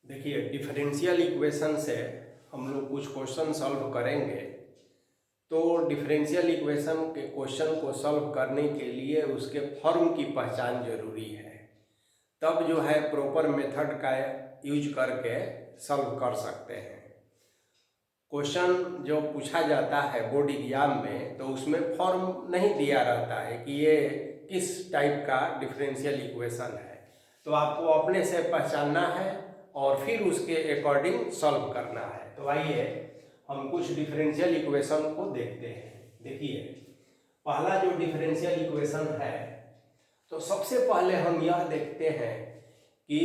देखिए, differential equation से हम लोग कुछ क्वेश्चन सॉल्व करेंगे। तो डिफरेंशियल इक्वेशन के क्वेश्चन को सॉल्व करने के लिए उसके फॉर्म की पहचान जरूरी है, तब जो है प्रॉपर मेथड का यूज करके सॉल्व कर सकते हैं। क्वेश्चन जो पूछा जाता है बोर्ड एग्जाम में, तो उसमें फॉर्म नहीं दिया रहता है कि ये किस टाइप का डिफरेंशियल इक्वेशन है, तो आपको अपने से पहचानना है और फिर उसके अकॉर्डिंग सॉल्व करना है। तो आइए हम कुछ डिफरेंशियल इक्वेशन को देखते हैं। देखिए, पहला जो डिफरेंशियल इक्वेशन है, तो सबसे पहले हम यह देखते हैं कि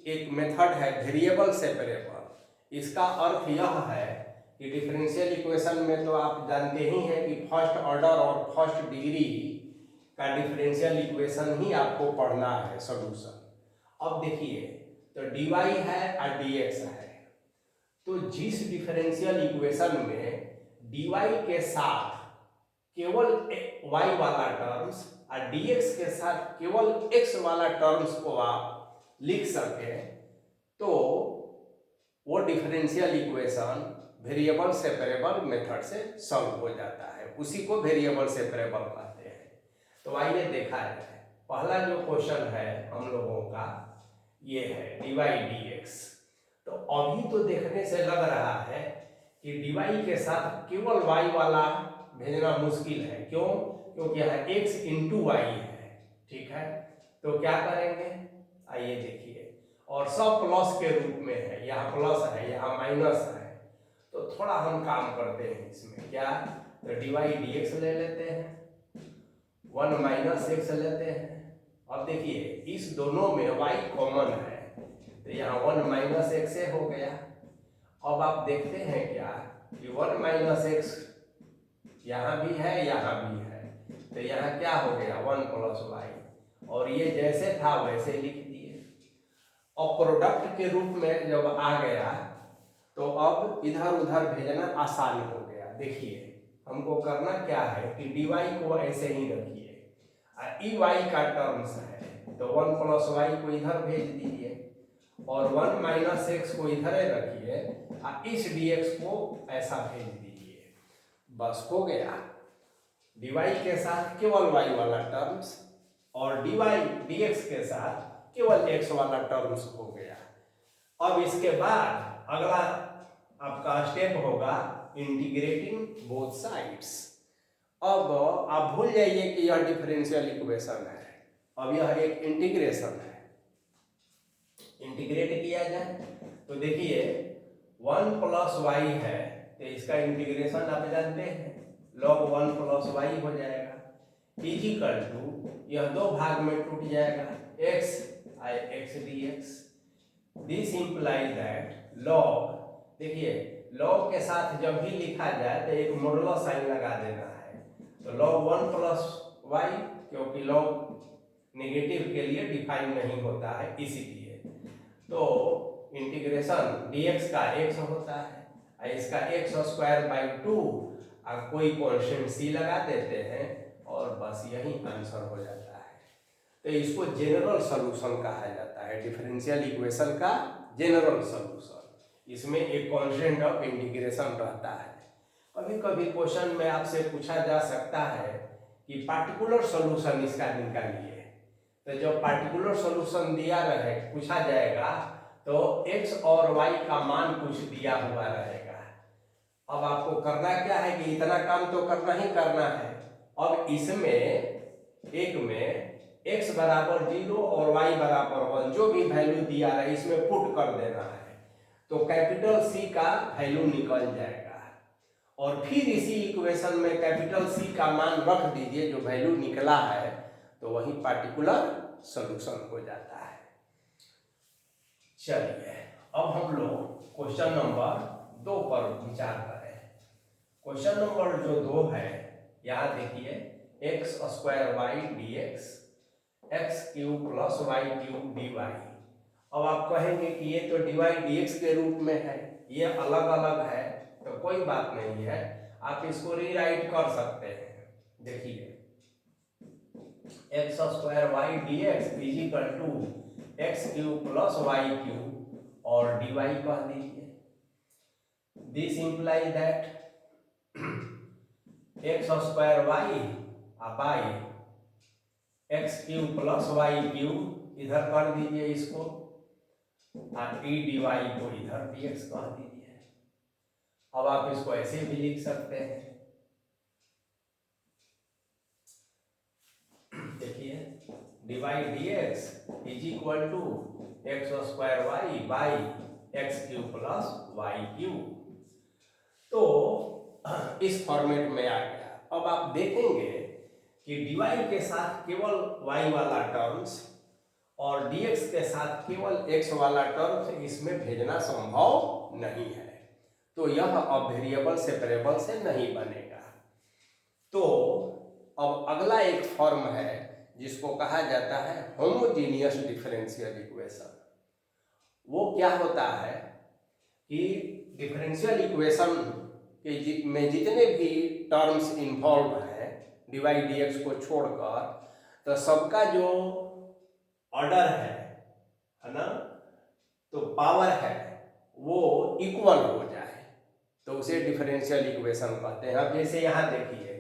एक मेथड है वेरिएबल सेपरेबल। इसका अर्थ यह है कि डिफरेंशियल इक्वेशन में तो आप जानते ही हैं कि फर्स्ट ऑर्डर और फर्स्ट डिग्री का डिफरेंशियल इक्वेशन ही आपको पढ़ना है सॉल्यूशन। अब देखिए, तो dy है और dx है, तो जिस डिफरेंशियल इक्वेशन में dy के साथ केवल y वाला टर्म्स और dx के साथ केवल x वाला टर्म्स को आप लिख सके, तो वो differential equation variable separable method से सॉल्व हो जाता है। उसी को वेरिएबल सेपरेबल कहते हैं। तो आइए देखा जाए, पहला जो क्वेश्चन है हम लोगों का ये है dy dx। तो अभी तो देखने से लग रहा है कि dy के साथ केवल y वाला भेजना मुश्किल है। क्यों? क्योंकि यहाँ x इंटू वाई है। ठीक है, तो क्या करेंगे, आइए देखिए। और सब प्लस के रूप में है, यहाँ प्लस है यहाँ माइनस है, तो थोड़ा हम काम करते हैं इसमें। क्या? तो dy dx ले लेते हैं, 1 माइनस एक्स लेते हैं। अब देखिए, इस दोनों में y कॉमन है, तो यहाँ 1 माइनस एक्स हो गया। अब आप देखते हैं क्या कि 1 माइनस एक्स यहाँ भी है यहाँ भी है, तो यहाँ क्या हो गया 1 प्लस वाई, और ये जैसे था वैसे लिख दिए। और प्रोडक्ट के रूप में जब आ गया, तो अब इधर उधर भेजना आसान हो गया। देखिए, हमको करना क्या है कि dy को ऐसे ही रखिए, ई वाई का टर्म्स है, तो 1 प्लस वाई को इधर भेज दीजिए और 1 माइनस एक्स को इधर रखिए और इस dx को ऐसा भेज दीजिए। बस हो गया, dy के साथ केवल y वाला टर्म्स और dy dx के साथ केवल x वाला टर्म्स हो गया। अब इसके बाद अगला आपका स्टेप होगा इंटीग्रेटिंग बोथ साइड्स। अब आप भूल जाइए कि यह डिफरेंशियल इक्वेशन है, अब यह एक इंटीग्रेशन है। इंटीग्रेट किया जाए तो देखिए 1 प्लस वाई है, तो इसका इंटीग्रेशन आप जानते हैं, log 1 प्लस वाई हो जाएगा, इजिकल टू यह दो भाग में टूट जाएगा, x I x D x. This implies that log, देखिए log के साथ जब भी लिखा जाए तो एक मॉडुलस साइन लगा देना है, तो log 1 प्लस वाई, क्योंकि log नेगेटिव के लिए डिफाइन नहीं होता है इसीलिए, तो इंटीग्रेशन dx का x होता है और इसका x स्क्वायर बाई 2 और कोई कॉन्स्टेंट c लगा देते हैं और बस यही आंसर हो जाता है। तो इसको जनरल सॉल्यूशन कहा जाता है, डिफरेंशियल इक्वेशन का जनरल सॉल्यूशन। इसमें एक कांस्टेंट ऑफ इंटीग्रेशन रहता है। कभी कभी क्वेश्चन में आपसे पूछा जा सकता है कि पार्टिकुलर सॉल्यूशन इसका निकालिए, तो जो पार्टिकुलर सॉल्यूशन दिया रहे पूछा जाएगा तो x और y का मान कुछ दिया हुआ रहेगा। अब आपको करना क्या है कि इतना काम तो करना ही करना है। अब इसमें एक में x बराबर 0 और y बराबर 1 जो भी वैल्यू दिया रहे इसमें पुट कर देना है, तो कैपिटल C का वैल्यू निकल जाएगा और फिर इसी इक्वेशन में कैपिटल C का मान रख दीजिए, जो वैल्यू निकला है, तो वही पार्टिकुलर सॉल्यूशन हो जाता है। चलिए, अब हम लोग क्वेश्चन नंबर 2 पर विचार करें। क्वेश्चन नंबर जो 2 है, यहाँ देखिए x square y d x, x cube plus y cube d y. अब आप कहेंगे कि ये तो डी वाई डी एक्स के रूप में है, ये अलग अलग है, तो कोई बात नहीं है, आप इसको रीराइट कर सकते हैं। देखिए x square y d x is equal to x cube plus y cube और dy कह दीजिए। This imply that x square y by x cube plus y cube इधर कर दीजिए इसको, और डी डी वाई को इधर dx कह दीजिए। अब आप इसको ऐसे भी लिख सकते हैं, देखिए dy dx is equal to x square y by x cube plus y cube. तो इस फॉर्मेट में आ गया। अब आप देखेंगे कि dy के साथ केवल y वाला टर्म्स और dx के साथ केवल x वाला टर्म्स इसमें भेजना संभव नहीं है, तो यह अब वेरिएबल सेपरेबल से नहीं बनेगा। तो अब अगला एक फॉर्म है जिसको कहा जाता है होमोजीनियस डिफरेंशियल इक्वेशन। वो क्या होता है कि डिफरेंशियल इक्वेशन के में जितने भी टर्म्स इन्वॉल्व हैं dy dx को छोड़कर, तो सबका जो ऑर्डर है ना, तो पावर है वो इक्वल हो जाए, तो उसे डिफरेंशियल इक्वेशन कहते हैं। अब जैसे यहाँ देखिए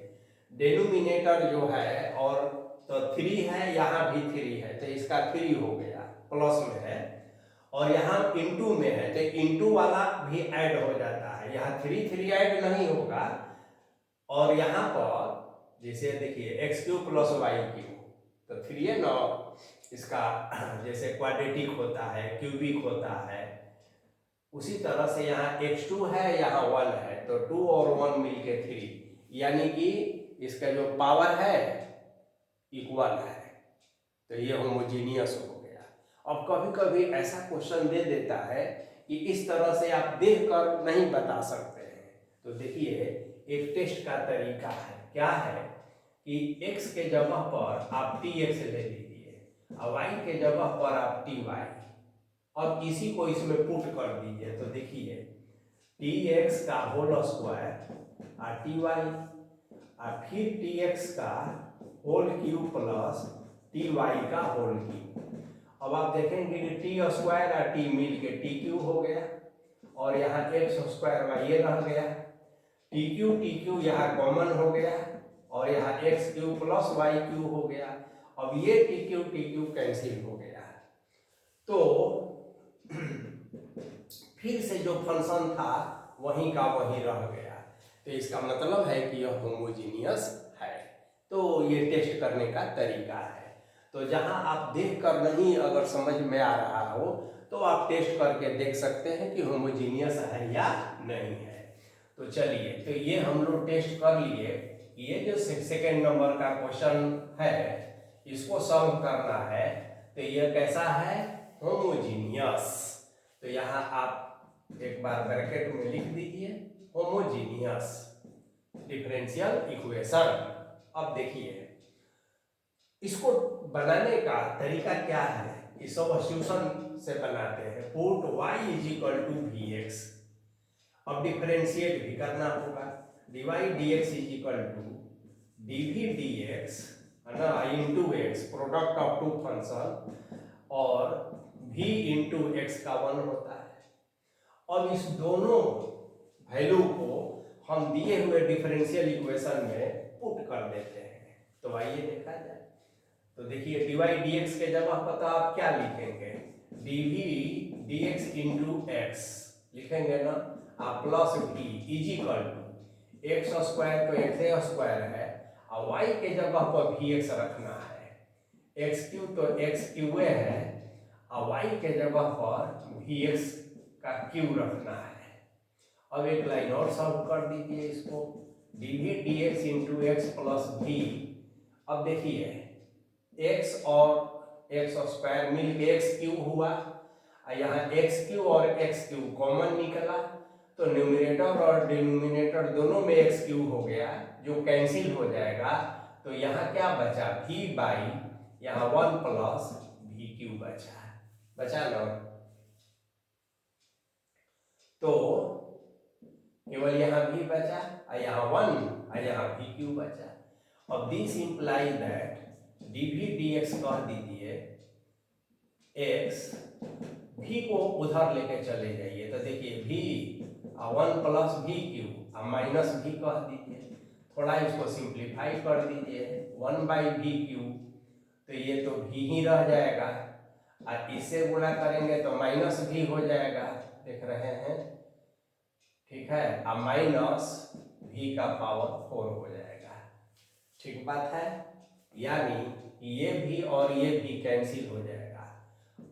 डेनोमिनेटर जो है और तो 3 है, यहाँ भी 3 है, तो इसका 3 हो गया प्लस में है, और यहाँ इंटू में है तो इंटू वाला भी ऐड हो जाता है, यहाँ 3 ऐड नहीं होगा। और यहाँ पर जैसे देखिए x cube plus y cube, तो 3 है ना, इसका जैसे क्वाड्रेटिक होता है, क्यूबिक होता है, उसी तरह से यहाँ x2 है, यहाँ 1 है, तो 2 और 1 मिलके 3, यानी कि इसका जो पावर है इक्वल है, तो ये होमोजीनियस हो गया। अब कभी कभी ऐसा क्वेश्चन दे देता है कि इस तरह से आप देखकर नहीं बता सकते हैं, तो देखिए एक टेस्ट का तरीका है, क्या है कि x के जगह पर आप tx ले लीजिए और y के जगह पर आप ty, अब इसी को इसमें पुट कर दीजिए, तो देखिए tx का होल स्क्वायर और ty और फिर tx का होल क्यूब प्लस ty का होल क्यूब। अब आप देखेंगे कि टी स्क्वायर और टी मिल के टी क्यूब हो गया, और यहाँ एक्स स्क्वायर वाई ये रह गया, टी क्यू यहाँ कॉमन हो गया, और यहाँ x cube plus y cube हो गया। अब ये टी क्यू कैंसिल हो गया, तो फिर से जो फंक्शन था वहीं का वहीं रह गया, तो इसका मतलब है कि यह होमोजीनियस है। तो ये टेस्ट करने का तरीका है। तो जहां आप देखकर नहीं अगर समझ में आ रहा हो तो आप टेस्ट करके देख सकते हैं कि होमोजीनियस है या नहीं है। तो चलिए, तो ये हम लोग टेस्ट कर लिए। ये जो सेकेंड नंबर का क्वेश्चन है इसको सॉल्व करना है, तो ये कैसा है, होमोजीनियस। तो यहाँ आप एक बार ब्रैकेट में लिख दीजिए होमोजीनियस डिफरेंशियल इक्वेशन। अब देखिए इसको बनाने का तरीका क्या है, इस सब्स्टिट्यूशन से बनाते हैं, put y is equal to v x. अब डिफरेंशिएट भी करना होगा, dy dx is equal to dv dx है ना into x, product of two function, और v इंटू एक्स का 1 होता है। अब इस दोनों वैल्यू को हम दिए हुए डिफरेंशियल इक्वेशन में पुट कर देते हैं, तो आइए देखा जाए। तो देखिए dy dx के जगह पर तो आप क्या लिखेंगे, dv dx इंटू एक्स लिखेंगे ना, आप plus v is equal to x square तो एक्स स्क्वायर है, और y के जगह पर vx रखना है, एक्स क्यूब तो एक्स क्यूब है, और y के जगह पर vx का क्यूब रखना है। अब एक लाइन और सॉल्व कर दीजिए इसको, dv dx into x plus v। अब देखिए x और एक्स स्क्वायर मिल के एक्स क्यूब हुआ, और यहाँ एक्स क्यूब और एक्स क्यूब कॉमन निकला, तो न्यूमरेटर और डिनोमिनेटर दोनों में एक्स क्यूब हो गया जो कैंसिल हो जाएगा, तो यहाँ क्या बचा, v बाई यहाँ 1 प्लस v क्यूब बचा ना, तो केवल यहाँ v बचा और यहाँ 1 और यहाँ v क्यूब बचा। अब this imply that dv dx कह दीजिए x v को उधर लेके चले जाइए, तो देखिए v 1 plus we Q minus v कह दीजिए, थोड़ा इसको सिंप्लीफाई कर दीजिए 1 बाई वी क्यू, तो ये तो v ही रह जाएगा, और इससे गुणा करेंगे तो माइनस v हो जाएगा, देख रहे हैं, ठीक है, अब माइनस v का पावर 4 हो जाएगा, ठीक बात है, यानी ये भी और ये भी कैंसिल हो जाएगा।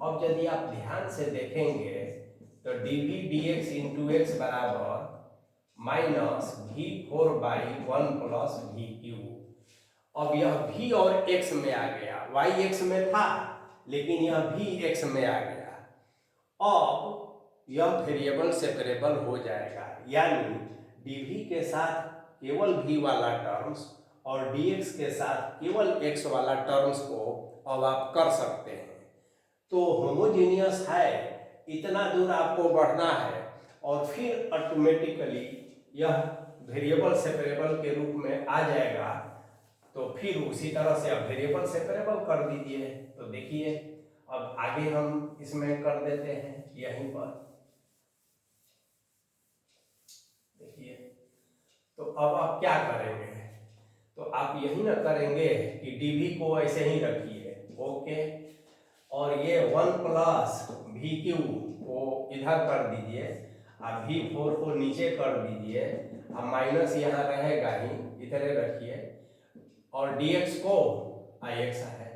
अब यदि आप ध्यान से देखेंगे तो dv dx इंटू एक्स बराबर minus v4 by 1 plus we Q. अब यह v और x में आ गया, y x में था लेकिन यह v x में आ गया, अब यह वेरिएबल सेपरेबल हो जाएगा, यानी dv के साथ केवल v वाला टर्म्स और dx के साथ केवल x वाला टर्म्स को अब आप कर सकते हैं। तो होमोजेनियस है, इतना दूर आपको बढ़ना है और फिर ऑटोमेटिकली यह वेरिएबल सेपरेबल के रूप में आ जाएगा, तो फिर उसी तरह से अब वेरिएबल सेपरेबल कर दीजिए। तो देखिए अब आगे हम इसमें कर देते हैं, यहीं पर देखिए, तो अब आप क्या करेंगे, तो आप यही ना करेंगे कि dv को ऐसे ही रखिए, ओके, और ये 1 प्लस वी क्यू को इधर कर दीजिए और v4 को नीचे कर दीजिए, अब माइनस यहाँ रहेगा ही, इधर रखिए, और dx को ix है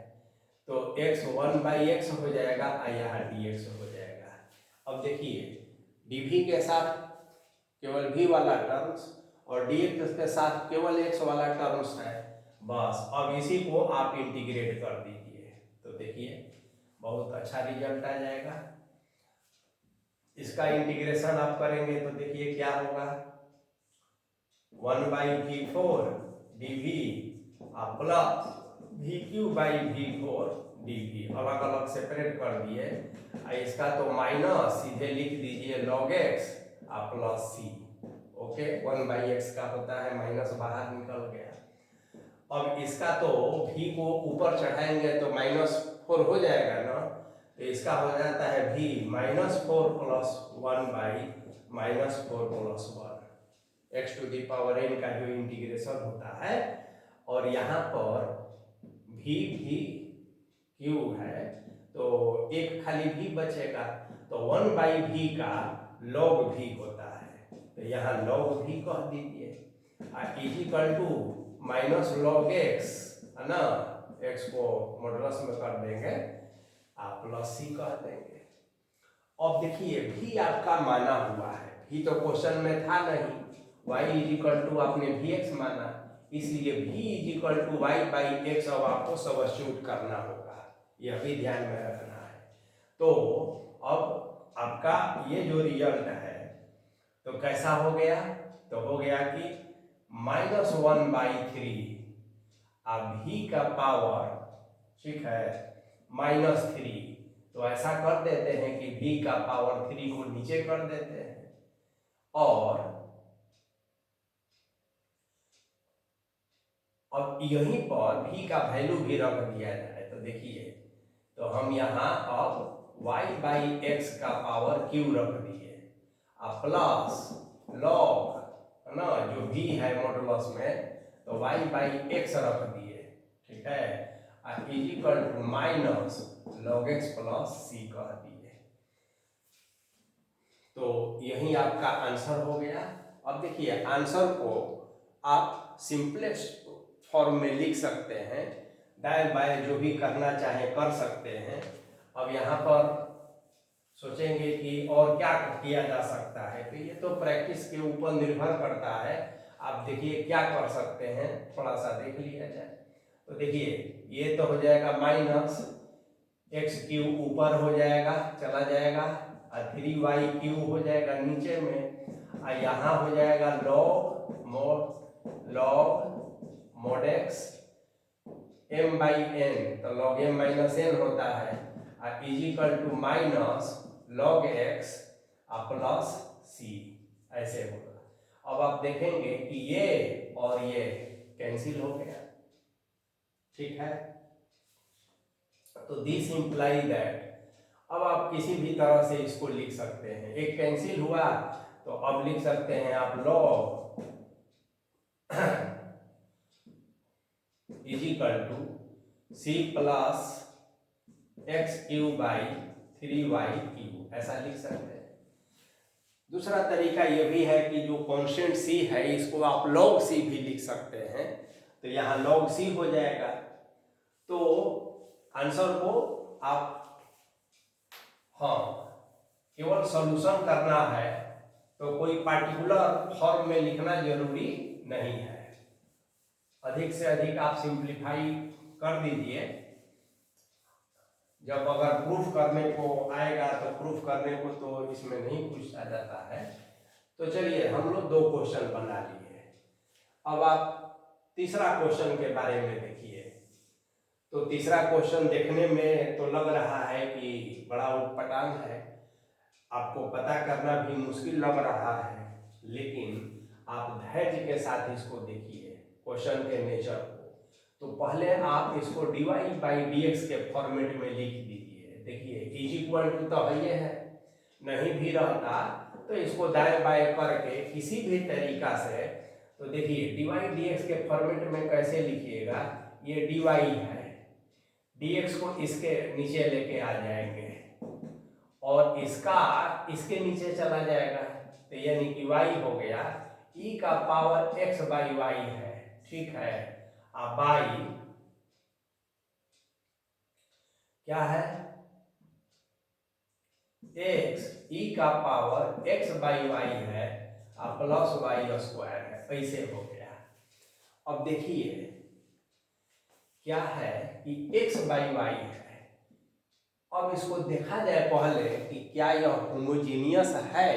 तो x 1 बाई एक्स हो जाएगा और यहाँ dx हो जाएगा। अब देखिए dv के साथ केवल v वाला टर्म्स और dx के साथ केवल x वाला टर्म्स है, बस अब इसी को आप इंटीग्रेट कर दीजिए, तो देखिए बहुत अच्छा रिजल्ट आ जाएगा। इसका इंटीग्रेशन आप करेंगे तो देखिए क्या होगा, 1 by v4 dv plus we Q by v4 dv, अलग अलग सेपरेट कर दिए, इसका तो माइनस सीधे लिख दीजिए log x plus c, okay, 1 by x का होता है, माइनस बाहर निकल गया। अब इसका तो v को ऊपर चढ़ाएंगे तो -4 हो जाएगा ना, तो इसका हो जाता है v -4 plus 1 by -4 plus 1 x to the power n का जो इंटीग्रेशन होता है, और यहाँ पर v भी q है तो एक खाली v बचेगा, तो 1 बाई v का log v होता है, तो यहाँ log v कह दीजिए, is equal to minus log x है ना, x को मॉडुलस में कर देंगे आप प्लस c कह देंगे। अब देखिए v आपका माना हुआ है, v तो क्वेश्चन में था नहीं, y इज इक्वल टू आपने vx माना, इसलिए v is equal to y by x अब आपको सब्स्टिट्यूट करना होगा, यह भी ध्यान में रखना है। तो अब आपका ये जो रिजल्ट है तो कैसा हो गया, तो हो गया कि -1 बाई 3 अब v का पावर, ठीक है, -3, तो ऐसा कर देते हैं कि v का पावर 3 को नीचे कर देते हैं, और अब यहीं पर v का वैल्यू भी रख दिया जाए, तो देखिए तो हम यहाँ अब y बाई एक्स का पावर q रख दिए, अब प्लस लॉग है ना जो v है मॉडुलस में, तो y बाई एक्स रख दिए, ठीक है, is equal to minus log x plus c कह दिए, तो यही आपका आंसर हो गया। अब देखिए आंसर को आप सिंपलेस्ट फॉर्म में लिख सकते हैं, दाएं बाएं जो भी करना चाहे कर सकते हैं। अब यहाँ पर सोचेंगे कि और क्या किया जा सकता है, तो ये तो प्रैक्टिस के ऊपर निर्भर करता है, आप देखिए क्या कर सकते हैं, थोड़ा सा देख लिया जाए। तो देखिए ये तो हो जाएगा माइनस एक्स क्यू ऊपर हो जाएगा, चला जाएगा, और 3y³ हो जाएगा नीचे में, और यहाँ हो जाएगा log mod x m by n, तो log m माइनस n होता है, और is equal to minus log x plus c, ऐसे होगा। अब आप देखेंगे कि ये और ये कैंसिल हो गया, ठीक है, तो दिस इंप्लाई दैट। अब आप किसी भी तरह से इसको लिख सकते हैं, एक कैंसिल हुआ तो अब लिख सकते हैं आप log is equal to c plus x cube by 3y cube, ऐसा लिख सकते हैं। दूसरा तरीका यह भी है कि जो कांस्टेंट c है इसको आप log c भी लिख सकते हैं, तो यहाँ log c हो जाएगा। तो आंसर को आप केवल सॉल्यूशन करना है, तो कोई पार्टिकुलर फॉर्म में लिखना जरूरी नहीं है। अधिक से अधिक आप सिंप्लीफाई कर दीजिए। जब अगर प्रूफ करने को आएगा तो प्रूफ करने को तो इसमें नहीं पूछा जाता है। तो चलिए हम लोग 2 क्वेश्चन बना लिए। अब आप तीसरा क्वेश्चन के बारे में देखिए। तो तीसरा क्वेश्चन देखने में तो लग रहा है कि बड़ा उटपटांग है, आपको पता करना भी मुश्किल लग रहा है, लेकिन आप धैर्य के साथ इसको देखिए क्वेश्चन के नेचर को। तो पहले आप इसको dy बाई dx के फॉर्मेट में लिख दीजिए। देखिए इज इक्वल टू तो ये है, नहीं भी रहता तो इसको दाएं बाएं करके किसी भी तरीका से, तो देखिए dy dx के फॉर्मेट में कैसे लिखिएगा, ये dy है, dx को इसके नीचे लेके आ जाएंगे और इसका इसके नीचे चला जाएगा, तो यानी कि y हो गया e का पावर x बाई y है, ठीक है। अब बाई क्या है, x e का पावर x बाई y है और प्लस y स्क्वायर है, ऐसे हो गया। अब देखिए क्या है कि x बाई y है। अब इसको देखा जाए पहले कि क्या यह होमोजीनियस है,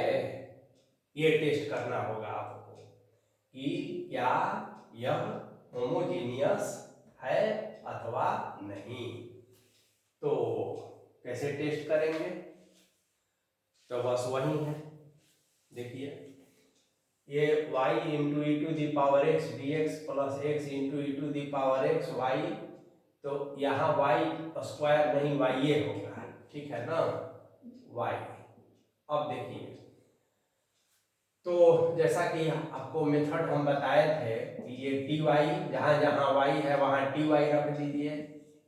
ये टेस्ट करना होगा आपको कि क्या यह होमोजीनियस है अथवा नहीं। तो कैसे टेस्ट करेंगे, तो बस वही है। देखिए ये y into e to the power x dx plus x into e to the power x y, तो यहाँ y स्क्वायर नहीं y ये होगा, ठीक है ना, y। अब देखिए तो जैसा कि आपको मेथड हम बताए थे कि ये टी वाई, जहाँ जहाँ y है वहाँ टी वाई रख दीजिए,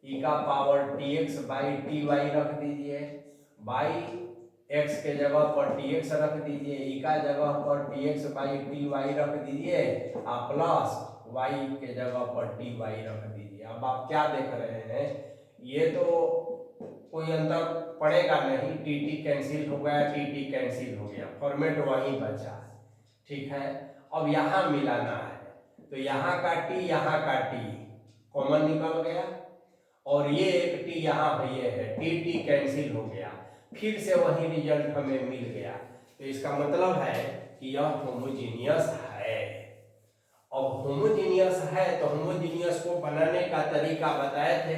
e का power t x by t y रख दीजिए, बाई x के जगह पर टी एक्स रख दीजिए, e का जगह पर t x by t y रख दीजिए और प्लस y के जगह पर टी वाई रख दीजिए। अब आप क्या देख रहे हैं, ये तो कोई अंतर पड़ेगा नहीं, टी टी कैंसिल हो गया, टी टी कैंसिल हो गया, फॉर्मेट वहीं बचा, ठीक है। अब यहाँ मिलाना है, तो यहाँ का टी यहाँ का टी कॉमन निकल गया और ये एक टी यहाँ भैया है, टी टी कैंसिल हो गया, फिर से वही रिजल्ट हमें मिल गया। तो इसका मतलब है कि यह होमोजीनियस है। अब होमोजीनियस है तो होमोजीनियस को बनाने का तरीका बताए थे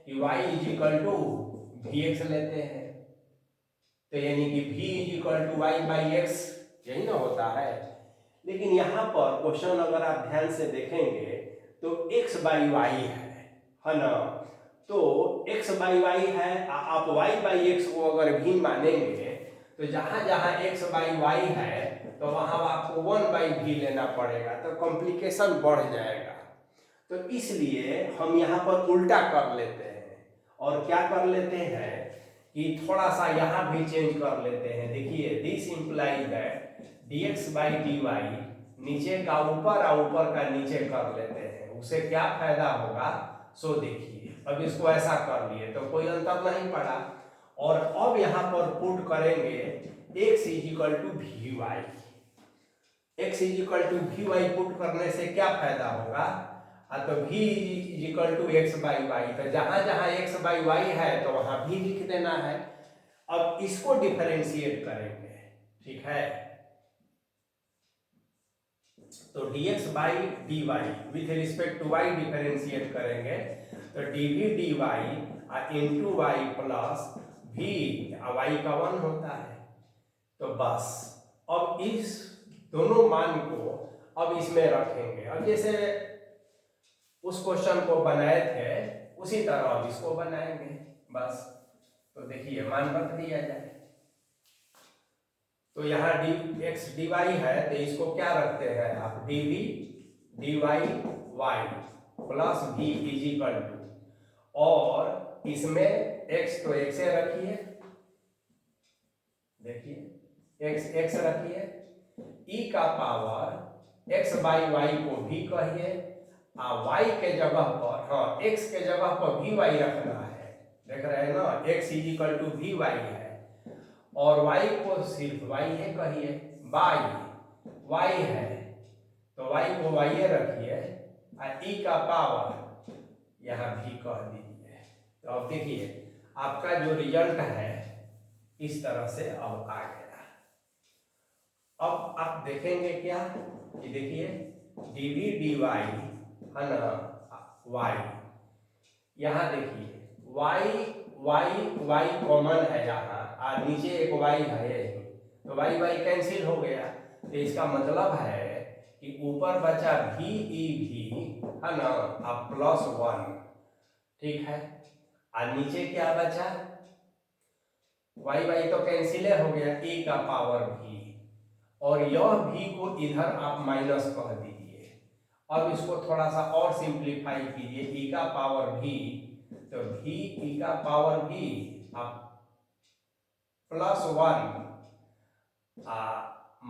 कि y is equal to v x लेते हैं, तो यानी कि v is equal to y by x, यही ना होता है। लेकिन यहाँ पर क्वेश्चन अगर आप ध्यान से देखेंगे तो x बाई वाई है ना, तो x बाई वाई है, आप y बाई एक्स को अगर भी मानेंगे तो जहाँ जहाँ x बाई वाई है तो वहाँ आपको 1 बाई भी लेना पड़ेगा, तो कॉम्प्लिकेशन बढ़ जाएगा। तो इसलिए हम यहाँ पर उल्टा कर लेते हैं और क्या कर लेते हैं कि थोड़ा सा यहाँ भी चेंज कर लेते हैं। देखिए this implies that dx by dy नीचे का ऊपर और ऊपर का नीचे कर लेते हैं, उससे क्या फायदा होगा, सो देखिए अब इसको ऐसा कर लिए तो कोई अंतर नहीं पड़ा। और अब यहाँ पर पुट करेंगे x is equal to v y, x is equal to v y put करने से क्या फायदा होगा, तो v is equal to x by y, तो जहां जहां x बाई वाई है तो वहां v लिख देना है। अब इसको डिफरेंशिएट करेंगे, ठीक है, तो dx by dy with respect to y differentiate करेंगे, तो dv dy into y plus v, y का 1 होता है। तो बस अब इस दोनों मान को अब इसमें रखेंगे। अब जैसे उस क्वेश्चन को बनाए थे उसी तरह अब इसको बनाएंगे बस। तो देखिए मान रख दिया जाए, तो यहाँ x dy है तो इसको क्या रखते हैं आप, dv dy y plus v is equal to, और इसमें x तो x रखिए, देखिए x रखिए, e का पावर x बाई y को भी कहिए, y के जगह पर, हाँ x के जगह पर भी y रखना है, देख रहे हैं ना, x इज इक्वल टू भी y है, और y को सिर्फ y है कहिए, y है तो y को y रखिए, और e का पावर यहाँ भी कह दीजिए। तो अब देखिए आपका जो रिजल्ट है इस तरह से अब आ गया। अब आप देखेंगे क्या कि देखिए dv dy है ना, y, यहाँ देखिए y कॉमन है यहाँ, और नीचे एक y है, तो y कैंसिल हो गया, तो इसका मतलब है कि ऊपर बचा भी है ना, अब +1, ठीक है, और नीचे क्या बचा, y तो कैंसिल हो गया, e का पावर भी, और यह भी को इधर आप माइनस कह दीजिए। अब इसको थोड़ा सा और सिंप्लीफाई कीजिए, e का पावर भी, तो भी e का पावर भी आप +1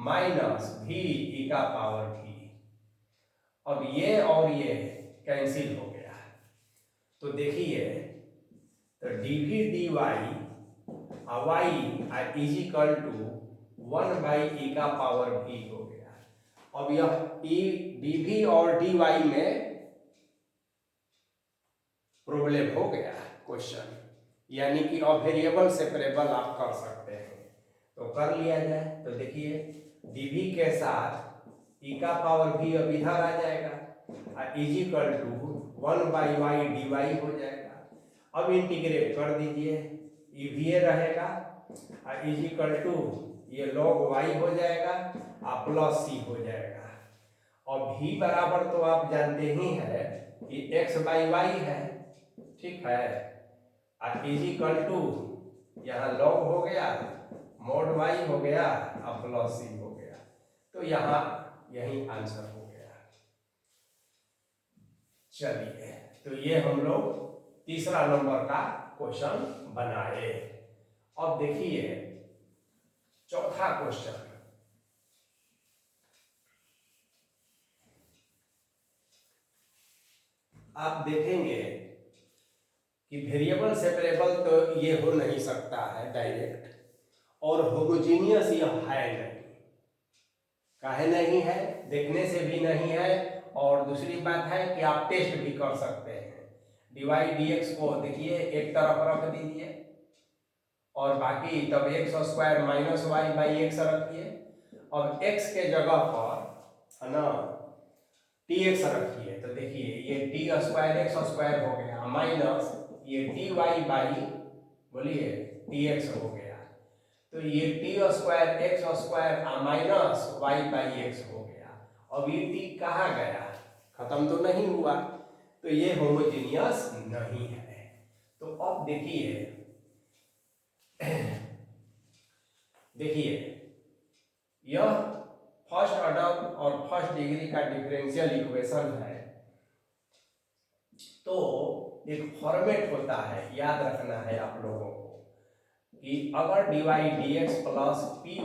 माइनस भी e का पावर भी, अब ये और ये कैंसिल हो गया, तो देखिए तो dv dy y is equal to 1 by e का पावर v हो गया। अब यह dv और dy में प्रॉब्लम हो गया क्वेश्चन, यानी कि अब वेरिएबल सेपरेबल आप कर सकते हैं, तो कर लिया जाए। तो देखिए dv के साथ e का पावर v अब इधर आ जाएगा, is equal to 1 by y dy हो जाएगा। अब इंटीग्रेट कर दीजिए, e v रहेगा, इज इक्वल टू ये log y हो जाएगा, प्लस c हो जाएगा। और v बराबर तो आप जानते ही है कि x बाई y है, ठीक है, इज इक्वल टू यहाँ log हो गया, mod y हो गया, प्लस c हो गया, तो यहाँ यही आंसर हो गया। चलिए तो ये हम लोग तीसरा नंबर का क्वेश्चन बनाए। अब देखिए चौथा क्वेश्चन, आप देखेंगे कि वेरिएबल सेपरेबल तो ये हो नहीं सकता है डायरेक्ट, और होमोजीनियस यह है नहीं, काहे नहीं है, देखने से भी नहीं है, और दूसरी बात है कि आप टेस्ट भी कर सकते हैं। dy dx को देखिए एक तरफ रख दीजिए, और बाकी तब x² minus y by x रखिए, अब x के जगह पर है ना dx रखिए, तो देखिए ये t² x² हो गया, माइनस ये dy बाई बोलिए dx हो गया, तो ये t² x² minus y by x हो गया। अब ये t कहाँ गया, खत्म तो नहीं हुआ, तो ये होमोजीनियस नहीं है। तो अब देखिए यह फर्स्ट ऑर्डर और फर्स्ट डिग्री का डिफरेंशियल इक्वेशन है, तो एक फॉर्मेट होता है, याद रखना है आप लोगों को कि अगर dy dx plus py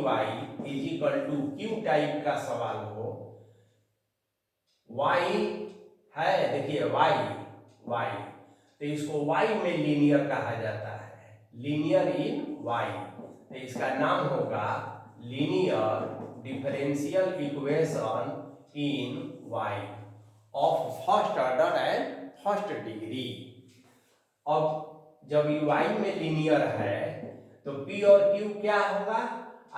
is equal to q type का सवाल हो, y है, देखिए y तो इसको y में लीनियर कहा जाता है, लीनियर इन y, तो इसका नाम होगा linear differential equation in y of first order and first degree. अब जब y में लीनियर है तो p और q क्या होगा,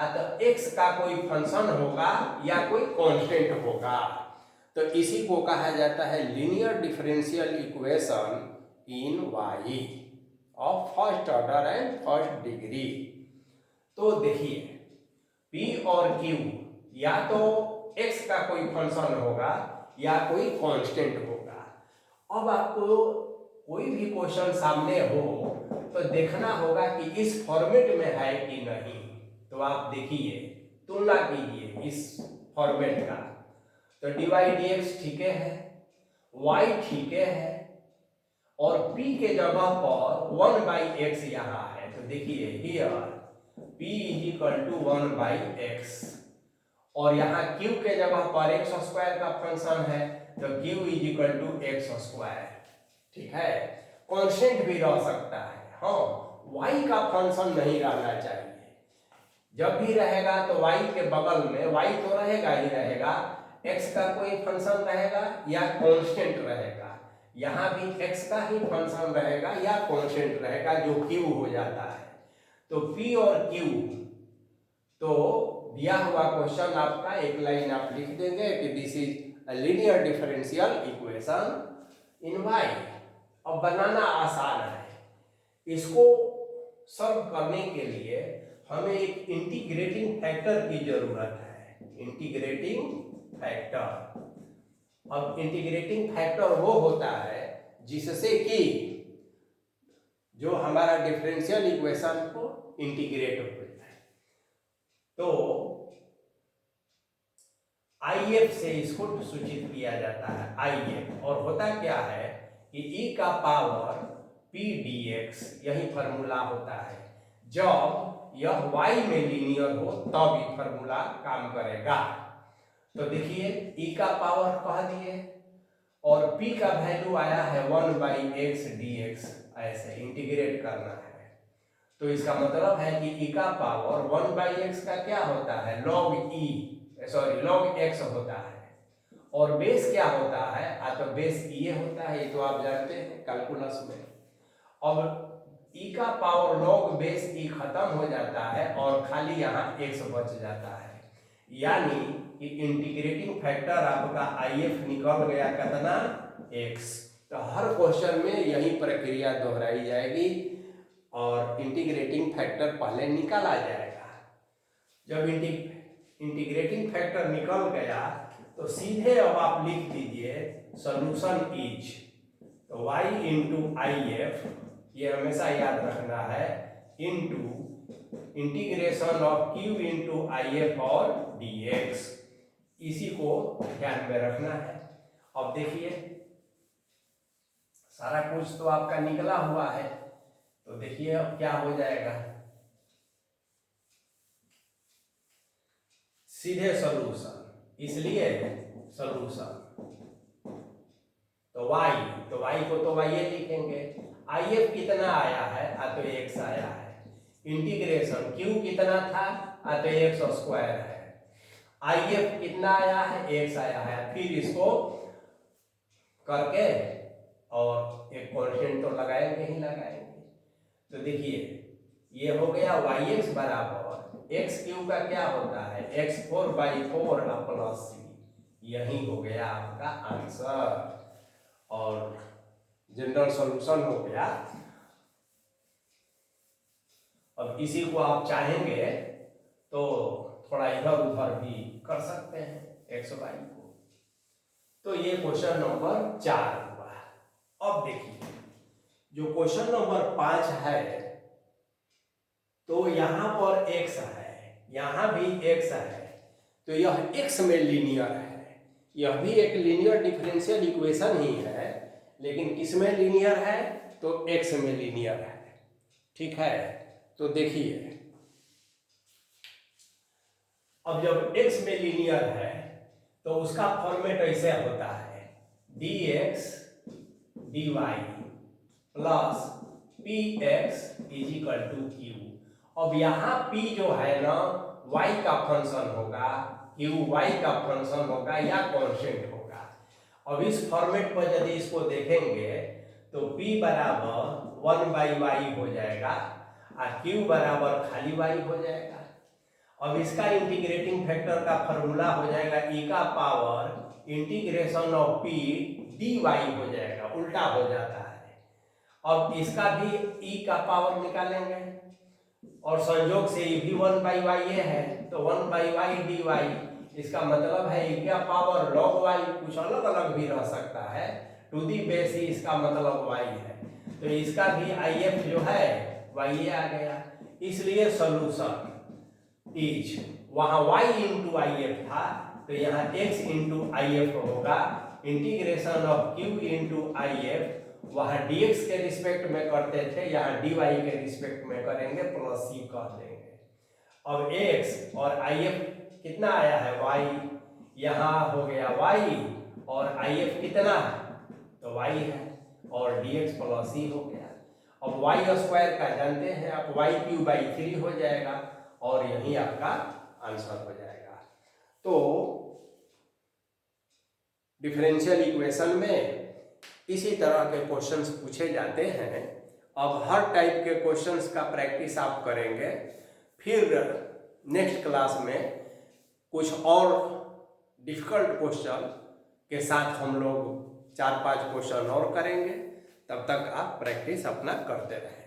तो x का कोई फंक्शन होगा या कोई कांस्टेंट होगा, तो इसी को कहा जाता है linear differential equation in y of first order and first degree. तो देखिए p और q या तो x का कोई फंक्शन होगा या कोई कांस्टेंट होगा। अब आपको कोई भी क्वेश्चन सामने हो तो देखना होगा कि इस फॉर्मेट में है कि नहीं। तो आप देखिए, तुलना कीजिए इस फॉर्मेट का। तो dy dx ठीक है, y ठीक है, और p के जगह पर 1/x यहाँ है। तो देखिए हियर p = 1/x, और यहाँ q के जगह पर x² का फंक्शन है, तो q = x²। ठीक है, कांस्टेंट भी रह सकता है, हाँ, y का फंक्शन नहीं रहना चाहिए। जब भी रहेगा तो y के बगल में y तो रहेगा ही रहेगा, x का कोई फंक्शन रहेगा या कांस्टेंट रहेगा। यहाँ भी x का ही फंक्शन रहेगा या कांस्टेंट रहेगा, जो q हो जाता है। तो p और q, तो दिया हुआ क्वेश्चन आपका एक लाइन आप लिख देंगे कि this is a linear differential equation in y। अब बनाना आसान है, इसको सॉल्व करने के लिए हमें एक इंटीग्रेटिंग फैक्टर की जरूरत है। इंटीग्रेटिंग फैक्टर, अब इंटीग्रेटिंग फैक्टर वो होता है जिससे कि जो हमारा डिफरेंशियल इक्वेशन को इंटीग्रेट हो जाए। तो IF से इसको सूचित किया जाता है, IF, और होता क्या है कि e का पावर p dx, यही फॉर्मूला होता है। जब यह y में लीनियर हो तब ये फॉर्मूला काम करेगा। तो देखिए e का पावर कह दिए, और p का वैल्यू आया है 1/x dx, ऐसे इंटीग्रेट करना है। तो इसका मतलब है कि e का पावर 1/x का क्या होता है, log x होता है, और बेस क्या होता है, तो बेस ये होता है, ये तो आप जानते हैं कैलकुलस में। अब e का पावर log बेस e खत्म हो जाता है और खाली यहाँ x बच जाता है, यानी कि इंटीग्रेटिंग फैक्टर आपका IF निकल गया कितना, x। तो हर क्वेश्चन में यही प्रक्रिया दोहराई जाएगी और इंटीग्रेटिंग फैक्टर पहले निकाला जाएगा। जब इंटीग्रेटिंग फैक्टर निकल गया तो सीधे अब आप लिख दीजिए सॉल्यूशन इज, तो y × IF, ये हमेशा याद रखना है, into integration of q × IF और dx, इसी को ध्यान में रखना है। अब देखिए सारा कुछ तो आपका निकला हुआ है, तो देखिए अब क्या हो जाएगा, सीधे सॉल्यूशन, इसलिए सॉल्यूशन, तो y को तो y लिखेंगे, IF कितना आया है, तो x आया है, इंटीग्रेशन q कितना था, तो x² है, IF कितना आया है, x आया है, फिर इसको करके और एक कांस्टेंट तो लगाएंगे ही लगाएंगे। तो देखिए ये हो गया yx बराबर x³ का क्या होता है, x4/4 + c, यही हो गया आपका आंसर और जनरल सॉल्यूशन हो गया। अब इसी को आप चाहेंगे तो थोड़ा इधर उधर भी कर सकते हैं x y को। तो ये क्वेश्चन नंबर 4 हुआ। अब देखिए जो क्वेश्चन नंबर 5 है, तो यहाँ पर x है, यहाँ भी x है, तो यह x में लीनियर है। यह भी एक लीनियर डिफरेंशियल इक्वेशन ही है, लेकिन किस में लीनियर है, तो x में लीनियर है। ठीक है, तो देखिए अब जब x में लीनियर है तो उसका फॉर्मेट ऐसे होता है, dx dy plus px = q। अब यहाँ p जो है ना y का फंक्शन होगा, q y का फंक्शन होगा या कांस्टेंट होगा। अब इस फॉर्मेट पर यदि इसको देखेंगे तो p बराबर 1/y हो जाएगा और q बराबर खाली y हो जाएगा। अब इसका इंटीग्रेटिंग फैक्टर का फॉर्मूला हो जाएगा e का power integration of p dy हो जाएगा, उल्टा हो जाता है। अब इसका भी e का पावर निकालेंगे और संयोग से ये भी 1/y है, तो 1/y dy, इसका मतलब है e का पावर log y, कुछ अलग अलग भी रह सकता है, टू दी बेस ही इसका मतलब y है। तो इसका भी आई एफ जो है वह ये आ गया। इसलिए सोल्यूशन इज, वहां y इंटू आई एफ था तो यहाँ x इंटू आई एफ होगा, integration of q into I F, वहां dx के रिस्पेक्ट में करते थे, यहाँ dy के रिस्पेक्ट में करेंगे, प्लस c कह देंगे। अब x और आई एफ कितना आया है y, यहाँ हो गया y और आई एफ कितना है तो y है, और dx प्लस c हो गया। अब वाई स्क्वायर का जानते हैं आप, वाई क्यू बाई 3 हो जाएगा और यही आपका आंसर हो जाएगा। तो डिफरेंशियल इक्वेशन में इसी तरह के क्वेश्चंस पूछे जाते हैं। अब हर टाइप के क्वेश्चंस का प्रैक्टिस आप करेंगे, फिर नेक्स्ट क्लास में कुछ और डिफिकल्ट क्वेश्चन के साथ हम लोग 4-5 क्वेश्चन और करेंगे। तब तक आप प्रैक्टिस अपना करते रहें।